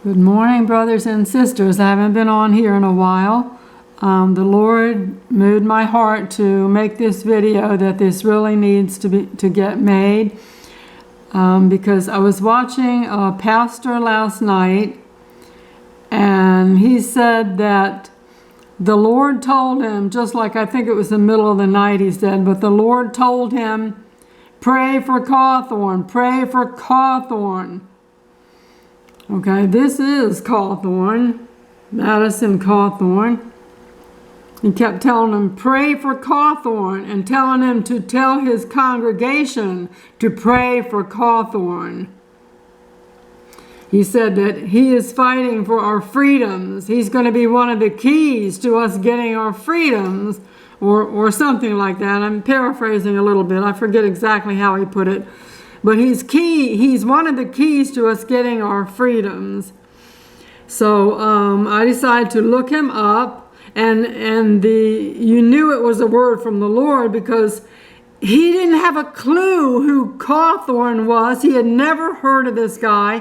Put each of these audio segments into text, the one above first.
Good morning, brothers and sisters. I haven't been on here in a while. The Lord moved my heart to make this video, that this really needs to get made, because I was watching a pastor last night, and he said that the Lord told him, just like I think it was the middle of the night he said, but the Lord told him, pray for Cawthorn, pray for Cawthorn. Okay, this is Cawthorn, Madison Cawthorn. He kept telling him, pray for Cawthorn, and telling him to tell his congregation to pray for Cawthorn. He said that he is fighting for our freedoms. He's going to be one of the keys to us getting our freedoms, or something like that. I'm paraphrasing a little bit. I forget exactly how he put it. But he's one of the keys to us getting our freedoms. So I decided to look him up, and you knew it was a word from the Lord, because he didn't have a clue who Cawthorn was. He had never heard of this guy.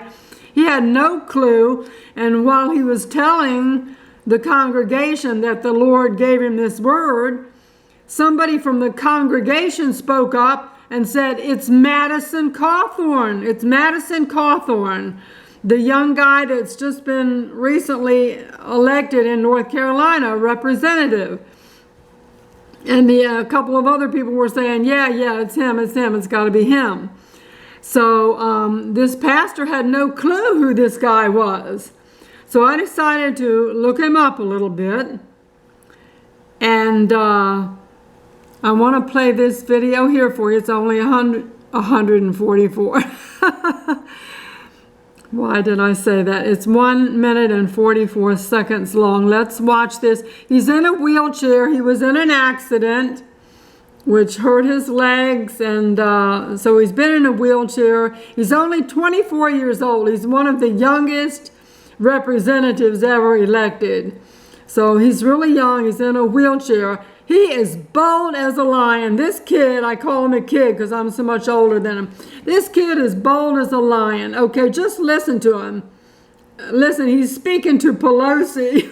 He had no clue. And while he was telling the congregation that the Lord gave him this word, somebody from the congregation spoke up and said, it's Madison Cawthorn. It's Madison Cawthorn, the young guy that's just been recently elected in North Carolina, representative. And a couple of other people were saying, yeah, it's him, it's got to be him. So this pastor had no clue who this guy was. So I decided to look him up a little bit. And I want to play this video here for you. It's only 144. Why did I say that? It's 1 minute and 44 seconds long. Let's watch this. He's in a wheelchair. He was in an accident which hurt his legs, and so he's been in a wheelchair. He's only 24 years old. He's one of the youngest representatives ever elected. So he's really young. He's in a wheelchair. He is bold as a lion. This kid, I call him a kid because I'm so much older than him. This kid is bold as a lion. Okay, just listen to him. Listen, he's speaking to Pelosi.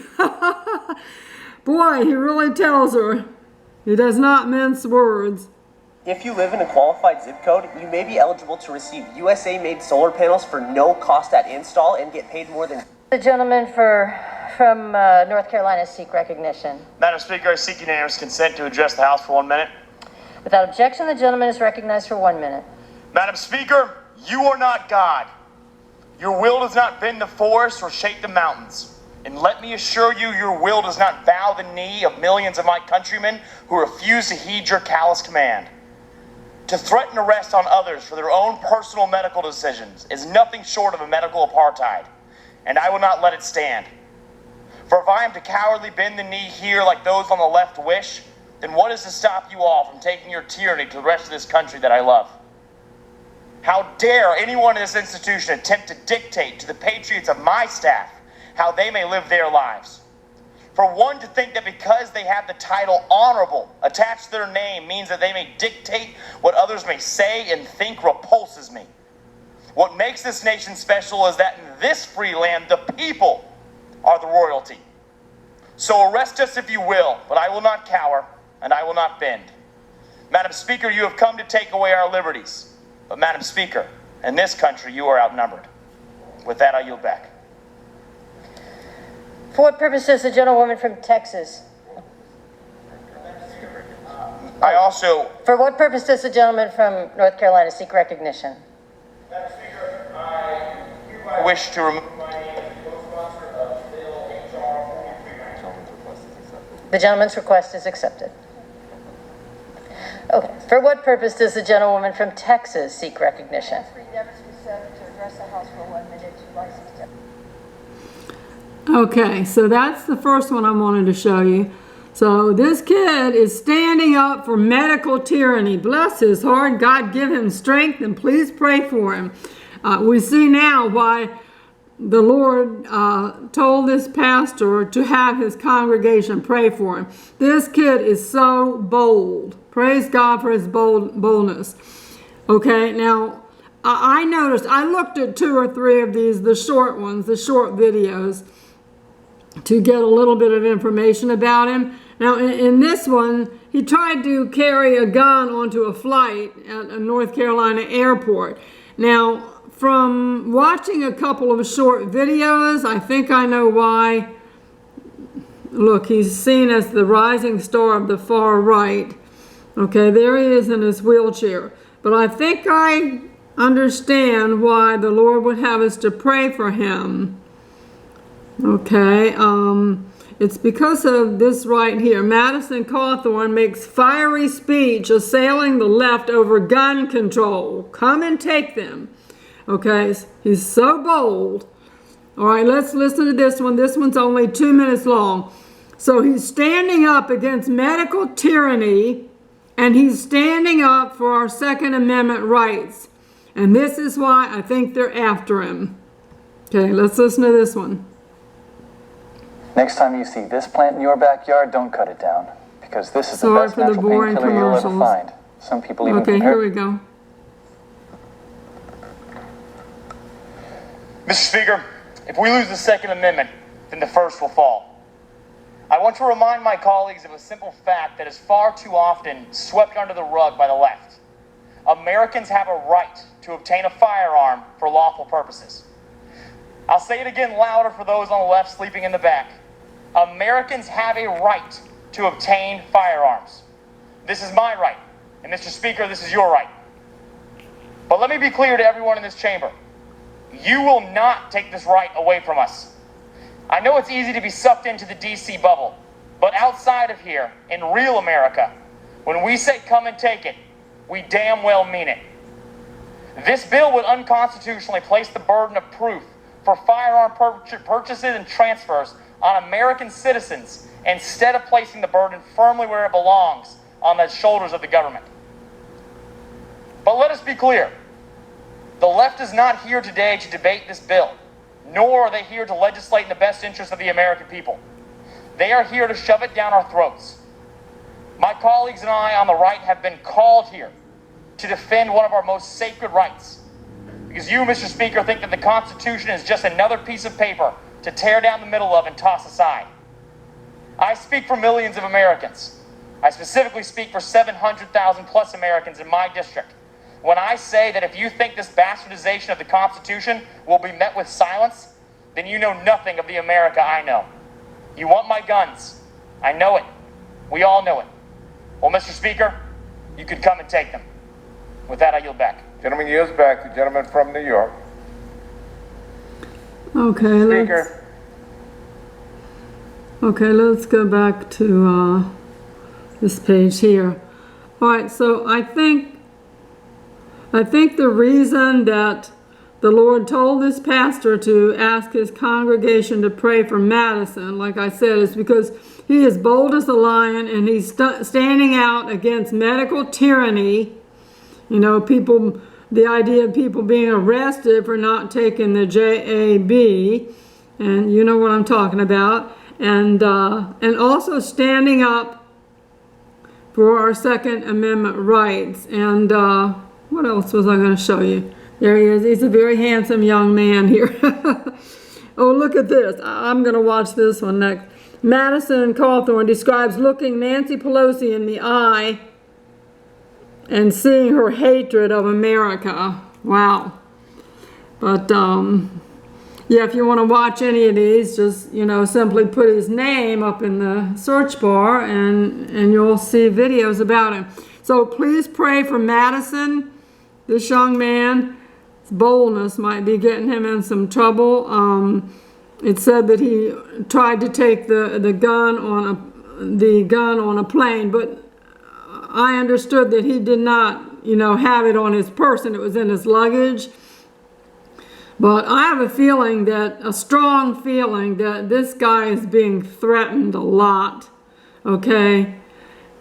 Boy, he really tells her. He does not mince words. If you live in a qualified zip code, you may be eligible to receive USA-made solar panels for no cost at install and get paid more than... The gentleman from North Carolina seek recognition. Madam Speaker, I seek unanimous consent to address the House for 1 minute. Without objection, the gentleman is recognized for 1 minute. Madam Speaker, you are not God. Your will does not bend the forest or shake the mountains. And let me assure you, your will does not bow the knee of millions of my countrymen who refuse to heed your callous command. To threaten arrest on others for their own personal medical decisions is nothing short of a medical apartheid, and I will not let it stand. For if I am to cowardly bend the knee here like those on the left wish, then what is to stop you all from taking your tyranny to the rest of this country that I love? How dare anyone in this institution attempt to dictate to the patriots of my staff how they may live their lives? For one to think that because they have the title honorable attached to their name means that they may dictate what others may say and think repulses me. What makes this nation special is that in this free land, the people are the royalty. So arrest us if you will, but I will not cower and I will not bend. Madam Speaker, you have come to take away our liberties. But Madam Speaker, in this country, you are outnumbered. With that, I yield back. For what purpose does the gentlewoman from Texas? I also... For what purpose does the gentleman from North Carolina seek recognition? Madam Speaker, I wish to remove my name as co-sponsor of Bill H.R. 43. The gentleman's request is accepted. Okay. For what purpose does the gentlewoman from Texas seek recognition? Okay, so that's the first one I wanted to show you. So this kid is standing up for medical tyranny. Bless his heart. God give him strength, and please pray for him. We see now why the Lord told this pastor to have his congregation pray for him. This kid is so bold. Praise God for his boldness. Okay, now I noticed, I looked at 2 or 3 of these, the short ones, the short videos, to get a little bit of information about him. Now, in this one, he tried to carry a gun onto a flight at a North Carolina airport. Now, from watching a couple of short videos, I think I know why. Look, he's seen as the rising star of the far right. Okay, there he is in his wheelchair. But I think I understand why the Lord would have us to pray for him. Okay, it's because of this right here. Madison Cawthorn makes fiery speech assailing the left over gun control. Come and take them. Okay, he's so bold. All right, let's listen to this one. This one's only 2 minutes long. So he's standing up against medical tyranny, and he's standing up for our Second Amendment rights. And this is why I think they're after him. Okay, let's listen to this one. Next time you see this plant in your backyard, don't cut it down, because this is the Sorry best for the natural boring painkiller you'll ever commercials. find. Some people even Okay, compare. here we go. Mr. Speaker, if we lose the Second Amendment, then the First will fall. I want to remind my colleagues of a simple fact that is far too often swept under the rug by the left. Americans have a right to obtain a firearm for lawful purposes. I'll say it again louder for those on the left sleeping in the back. Americans have a right to obtain firearms. This is my right, and Mr. Speaker, this is your right. But let me be clear to everyone in this chamber. You will not take this right away from us. I know it's easy to be sucked into the DC bubble, but outside of here, in real America, when we say come and take it, we damn well mean it. This bill would unconstitutionally place the burden of proof for firearm purchases and transfers on American citizens instead of placing the burden firmly where it belongs, on the shoulders of the government. But let us be clear. The left is not here today to debate this bill, nor are they here to legislate in the best interest of the American people. They are here to shove it down our throats. My colleagues and I on the right have been called here to defend one of our most sacred rights. Because you, Mr. Speaker, think that the Constitution is just another piece of paper to tear down the middle of and toss aside. I speak for millions of Americans. I specifically speak for 700,000 plus Americans in my district when I say that if you think this bastardization of the Constitution will be met with silence, then you know nothing of the America I know. You want my guns. I know it. We all know it. Well, Mr. Speaker, you could come and take them. With that, I yield back. Gentleman yields back. The gentleman from New York. Okay, Speaker. let's go back to this page here. All right, so I think the reason that the Lord told this pastor to ask his congregation to pray for Madison, like I said, is because he is bold as a lion and he's standing out against medical tyranny. You know, the idea of people being arrested for not taking the JAB, and you know what I'm talking about, and also standing up for our Second Amendment rights. And what else was I going to show you? There he is. He's a very handsome young man here. Oh, look at this. I'm going to watch this one next. Madison Cawthorn describes looking Nancy Pelosi in the eye and seeing her hatred of America. Wow. But, yeah, if you want to watch any of these, just, you know, simply put his name up in the search bar and you'll see videos about him. So please pray for Madison, this young man. His boldness might be getting him in some trouble. It said that he tried to take the gun on a plane, but I understood that he did not, you know, have it on his person. It was in his luggage. But I have a strong feeling that this guy is being threatened a lot, okay?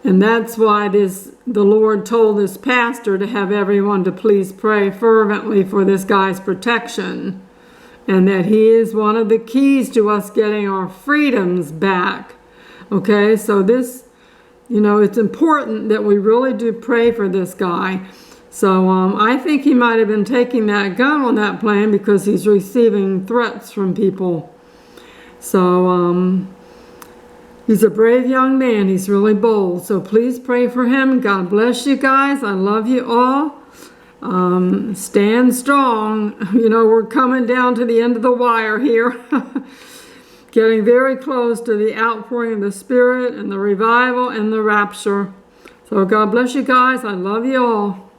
And that's why the Lord told this pastor to have everyone to please pray fervently for this guy's protection, and that he is one of the keys to us getting our freedoms back, okay? So this, you know, it's important that we really do pray for this guy. So I think he might have been taking that gun on that plane because he's receiving threats from people. So he's a brave young man. He's really bold. So please pray for him. God bless you guys. I love you all. Stand strong. You know, we're coming down to the end of the wire here. Getting very close to the outpouring of the Spirit and the revival and the rapture. So God bless you guys. I love you all.